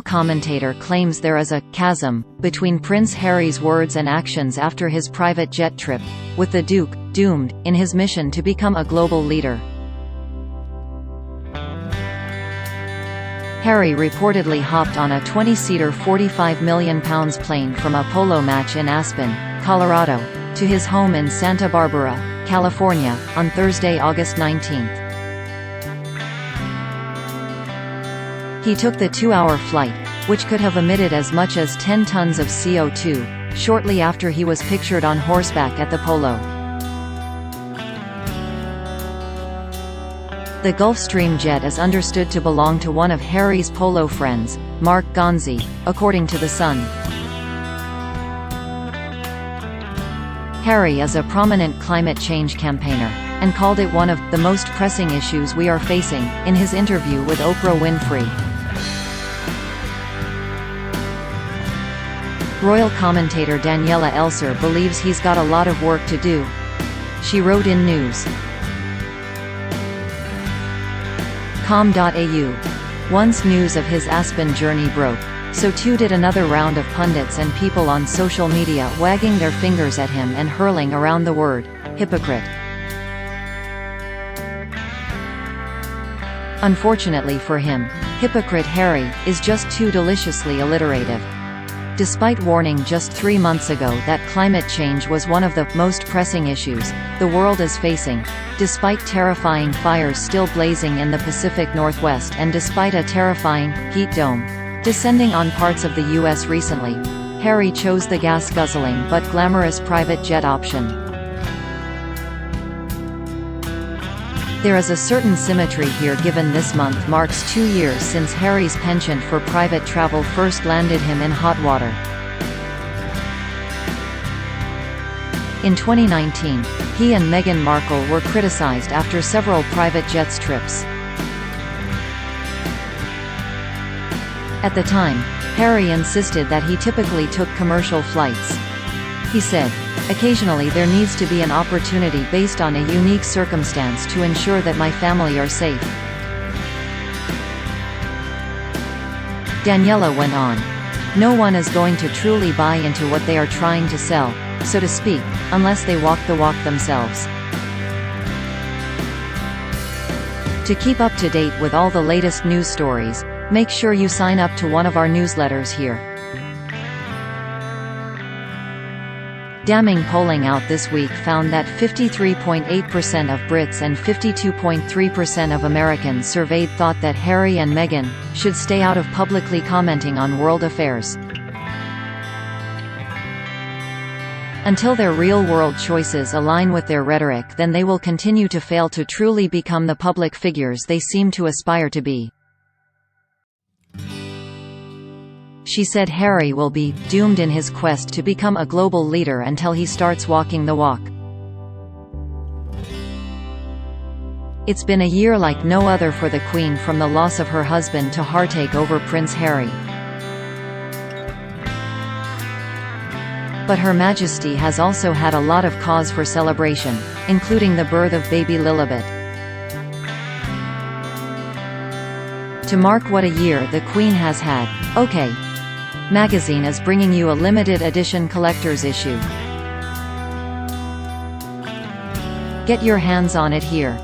commentator claims there is a chasm between Prince Harry's words and actions after his private jet trip, with the Duke doomed in his mission to become a global leader. Harry reportedly hopped on a 20-seater £45 million plane from a polo match in Aspen, Colorado, to his home in Santa Barbara, California, on Thursday, August 19. He took the 2-hour flight, which could have emitted as much as 10 tons of CO2, shortly after he was pictured on horseback at the polo. The Gulfstream jet is understood to belong to one of Harry's polo friends, Marc Ganzi, according to The Sun. Harry is a prominent climate change campaigner, and called it one of the most pressing issues we are facing, in his interview with Oprah Winfrey. Royal commentator Daniela Elser believes he's got a lot of work to do. She wrote in news.com.au. Once news of his Aspen journey broke, so too did another round of pundits and people on social media wagging their fingers at him and hurling around the word hypocrite. Unfortunately for him, hypocrite Harry is just too deliciously alliterative. Despite warning just 3 months ago that climate change was one of the most pressing issues the world is facing, despite terrifying fires still blazing in the Pacific Northwest, and despite a terrifying heat dome descending on parts of the U.S. recently, Harry chose the gas-guzzling but glamorous private jet option. There is a certain symmetry here, given this month marks 2 years since Harry's penchant for private travel first landed him in hot water. In 2019, he and Meghan Markle were criticized after several private jets trips. At the time, Harry insisted that he typically took commercial flights. He said, "Occasionally there needs to be an opportunity based on a unique circumstance to ensure that my family are safe." Daniela went on, "No one is going to truly buy into what they are trying to sell, so to speak, unless they walk the walk themselves." To keep up to date with all the latest news stories, make sure you sign up to one of our newsletters here. Damning polling out this week found that 53.8% of Brits and 52.3% of Americans surveyed thought that Harry and Meghan should stay out of publicly commenting on world affairs. Until their real-world choices align with their rhetoric, then they will continue to fail to truly become the public figures they seem to aspire to be. She said Harry will be doomed in his quest to become a global leader until he starts walking the walk. It's been a year like no other for the Queen, from the loss of her husband to heartache over Prince Harry. But Her Majesty has also had a lot of cause for celebration, including the birth of baby Lilibet. To mark what a year the Queen has had, OK! Magazine is bringing you a limited edition collector's issue. Get your hands on it here.